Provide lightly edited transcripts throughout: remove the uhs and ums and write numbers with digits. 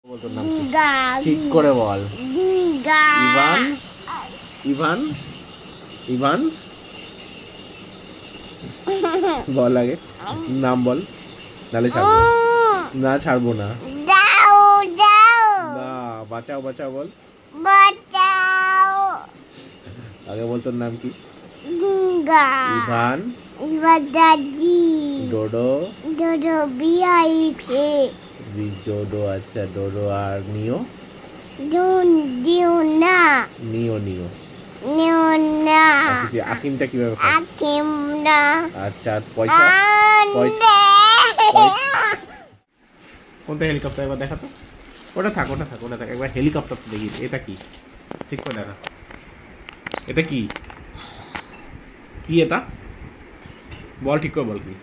তোর নাম কি? ঠিক করে বল। ইভান ইভান ইভান বল আগে নাম বল, নালে ছাড়বো না, ছাড়বো না। না বাঁচাও বাঁচাও বল, আগে বল তোর নাম কি? ইভান দাদি ডোডো ডোডো বিআইছে ডোডো। আচ্ছা ডোডো আর নিও দিও না নিও নিও। নিও না আচ্ছা আকিমটা কিভাবে খায়? আকিম না। আচ্ছা পয়সা পয়সা কোনটা হেলিকপ্টার একবার দেখা তো। ওটা থাক ওটা থাক ওটা থাক, একবার হেলিকপ্টার দেখি। এটা কি ঠিক করে দেখা, এটা কি কি এটা বল, ঠিক করে বল কি?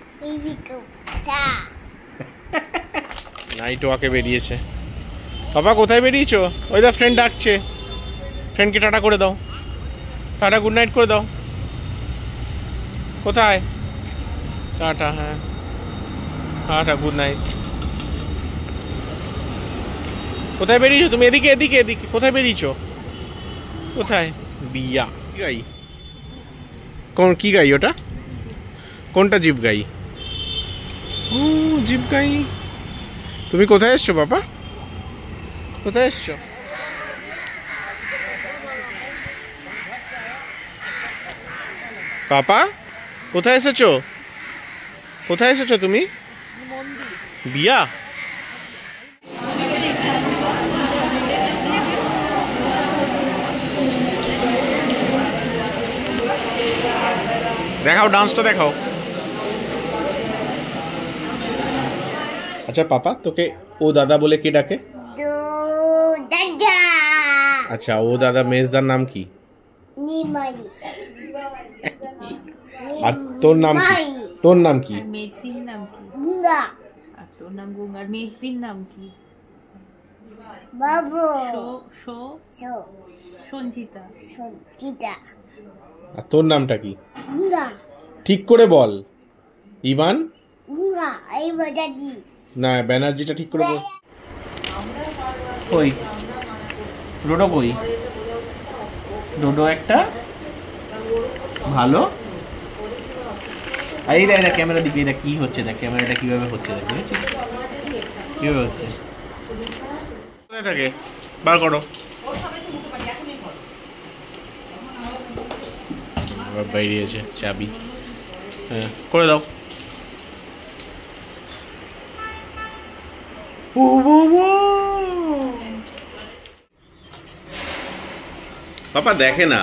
নাইট ওয়াকে বেরিয়েছে। বাবা কোথায় বেরিয়েছো? ওই দা ফ্রেন্ড ডাকছে, ফ্রেন্ডকে টাটা করে দাও, টাটা গুড নাইট করে দাও। কোথায়? টাটা। হ্যাঁ টাটা গুড নাইট। কোথায় বেরিয়েছো তুমি? এদিকে এদিকে এদিকে। কোথায় বেরিয়েছো? কোথায়? বিয়া কি গাই? কোন কি গাই ওটা? কোনটা জিপ গাই? ও জিপ গাই। তুমি কোথায় এসছো বাবা? কোথায় এসছো? পাপা কোথায় এসেছো? কোথায় এসেছো তুমি? বিয়া। দেখাও ডান্সটা দেখাও। আচ্ছা পাপা তোকে ও দাদা বলে কে ডাকে? দাদা। আচ্ছা ও দাদা মেজদার নাম কি? নিমাই। আর তোর নাম কি? তোর নাম কি? মেজদির নাম কি? গুঙ্গা। আর তোর নাম গুঙ্গার মেজদির নাম কি? বাবু। সঞ্চিতা। সঞ্চিতা। আর তোর নামটা কি? গুঙ্গা। ঠিক করে বল। ইভান। গুঙ্গা এই দাদি। না ব্যানার্জিটা ঠিক করে বল। কই ডোডো কই? ডোডো একটা ভালো। এই দেখ ক্যামেরা দিকে, এটা কি হচ্ছে দেখ, ক্যামেরাটা কিভাবে হচ্ছে দেখ, বুঝেছিস কিভাবে হচ্ছে? কোথায় থাকে বার করো। আবার বাইরিয়েছে চাবি। হ্যাঁ করে দাও। পাপা দেখে না,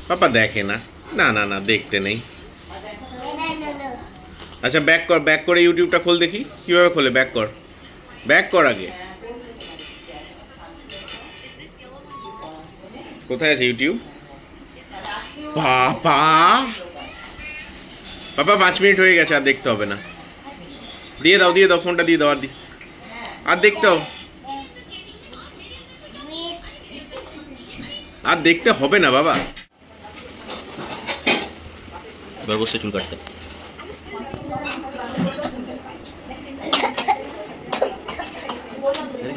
পাপা দেখে না। না না না দেখতে নেই। আচ্ছা ব্যাক কর, ব্যাক করে ইউটিউবটা খোল দেখি কিভাবে খোলে। ব্যাক কর, ব্যাক কর আগে। কোথায় আছে ইউটিউব? পাপা পাপা 5 মিনিট হয়ে গেছে, আর দেখতে হবে না। দিয়ে দাও দিয়ে দাও, ফোনটা দিয়ে দাও। আর দেখতে হবে, আর দেখতে হবে না বাবা। এবার বসে চুল কাটতে।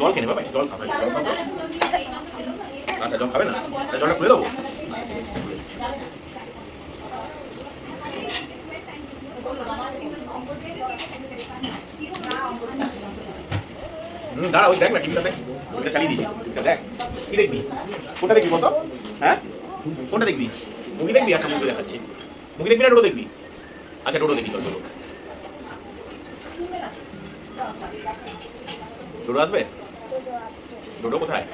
জল খেয়ে বাবা, জল খাবে। আচ্ছা জল খাবে না, জলটা খুলে দেবো। দাঁড়া ওই দেখ না টিভিটা দেখ, ওটা চালিয়ে দিবি। দেখ কি দেখবি? কোনটা দেখবি বলতো? হ্যাঁ কোনটা দেখবি? মুভি দেখবি? আচ্ছা মুভি দেখাচ্ছি। মুভি দেখবি না ডোডো দেখবি? আচ্ছা ডোডো দেখবি। চল ডোডো। ডোডো আসবে? ডোডো কোথায়?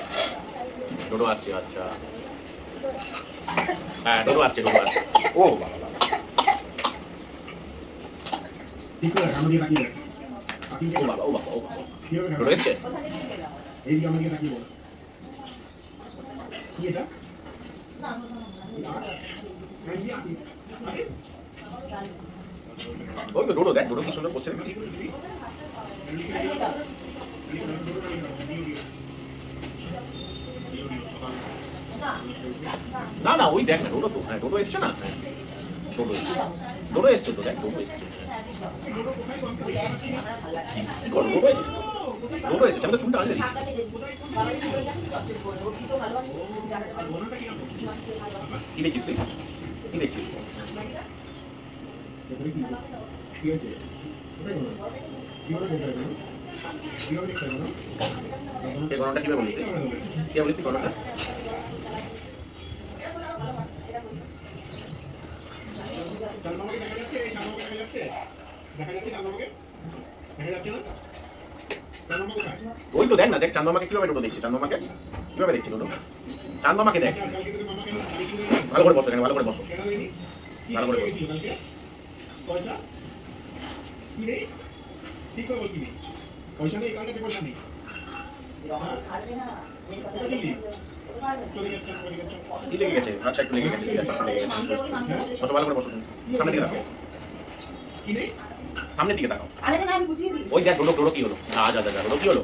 ডোডো আসছে। আচ্ছা হ্যাঁ ডোডো আসছে, ডোডো আসছে। ও বাবা ঠিক আছে আমাকে তাকিয়ে ও বাবা ও বাবা ও বাবা ডোডো এসছে। এই দিকে আমাকে তাকিয়ে বল কি এটা? ওই তো ডোডো, দেখ ডোডো কি সুন্দর করছে। না না ওই দেখ না ডোডো তো। হ্যাঁ ডোডো এসছে না, ডোডো এসছে। ডোডো এসছে তো, দেখ ডোডো এসছে। কি করো, ডোডো এসছে, ডোডো এসছে, আমি তো চুলটা আনলে দিচ্ছি। কি দেখছিস তুই, কি দেখছিস? এই গণনাটা কিভাবে বলিস, কে বলিস গণনাটা? ওই তো দেখ না, দেখ চান্দমাকে কিভাবে ডোডো দেখছি, চান্দমাকে কিভাবে দেখছি ডোডো, চান্দমাকে দেখ। ভালো করে বসো, ভালো করে বসো, ভালো করে বসো। পয়সা কি রে, ঠিক করে বল, কি নেই পয়সা নেই, কার কাছে পয়সা নেই? কি লেগে গেছে? আচ্ছা একটু লেগে গেছে, বসো ভালো করে বসো, সামনের দিকে তাকাও, কি নেই সামনের দিকে তাকাও। আরে না আমি বুঝিয়ে দিই। ওই দেখ ডোডো, ডোডো কি হলো? যা যা যা, ডোডো কি হলো?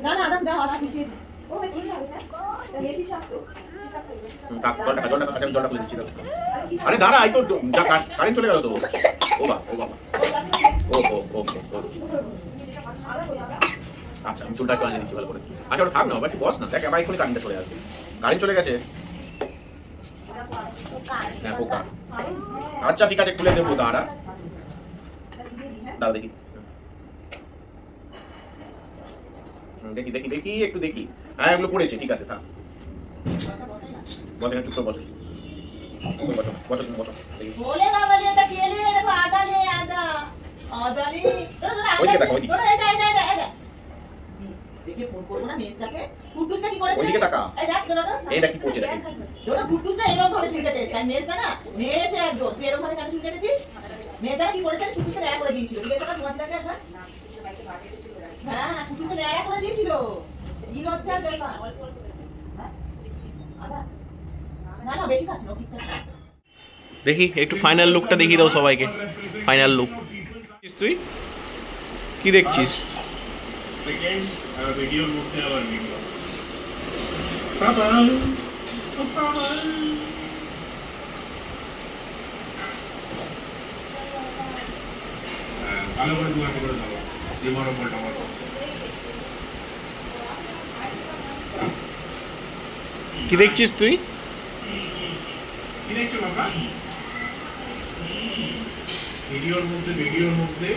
না না আদাম দাও, আদাম বুঝিয়ে দিই। ও ভাই বুঝা হবে না, এই কি সাথ তো জলটা আমি জলটা খুলে দিচ্ছি। আরে দাঁড়া, এই তো কারেন্ট চলে গেল তো। ও বাবা, ও বাবা, ও ও ও ও। আচ্ছা আমি চুলটা একটু আনিয়ে দিচ্ছি ভালো করে। আচ্ছা ওটা থাক না, একটু বস না, দেখ আমার এক্ষুনি কারেন্টটা চলে আসবে। কারেন্ট চলে গেছে। হ্যাঁ পোকা। আচ্ছা ঠিক আছে, খুলে দেবো, দাঁড়া দাঁড়া দেখি, দেখি দেখি দেখি একটু দেখি। হ্যাঁ এগুলো পড়েছে, ঠিক আছে থাক, বসে চুপ করে বসো, বসো তুমি বসো। बोले बाबा ले तो केले देखो, आधा ले आधा आधा ले। ওইদিকে তাকাও, ওইদিকে। দেখে ফোন করব না মেসটাকে। কুটুসটা কি করেছে? ওইদিকে তাকা। এই দেখ শোনো না, এই দেখ কি পড়ছে, দেখ ওরা কুটুসটা এরকম ভাবে চুল কেটেছে, আর মেসটা না মেরেছে একদম। তুই এরকম ভাবে কেন চুল কেটেছিস? মেসটা কি করেছে? কুটুসটা ন্যায় করে দিয়েছিল, ঠিক আছে না? তোমার কাছে একবার হ্যাঁ কুটুসটা ন্যায় করে দিয়েছিল। ই লজ্জা জয়পা আদা না না বেশি খাচ্ছ না, ঠিকঠাক। দেখি একটু ফাইনাল লুকটা দেখিয়ে দাও সবাইকে, ফাইনাল লুক। তুই কি দেখছিস? সেকেন্ড ভিডিওর মধ্যে আবার ভিডিও ভালো করে দুয়াতে করে দেবো, ডিমারো বলটা বলো। কি দেখছিস তুই? কি দেখছো বাবা? ভিডিওর মধ্যে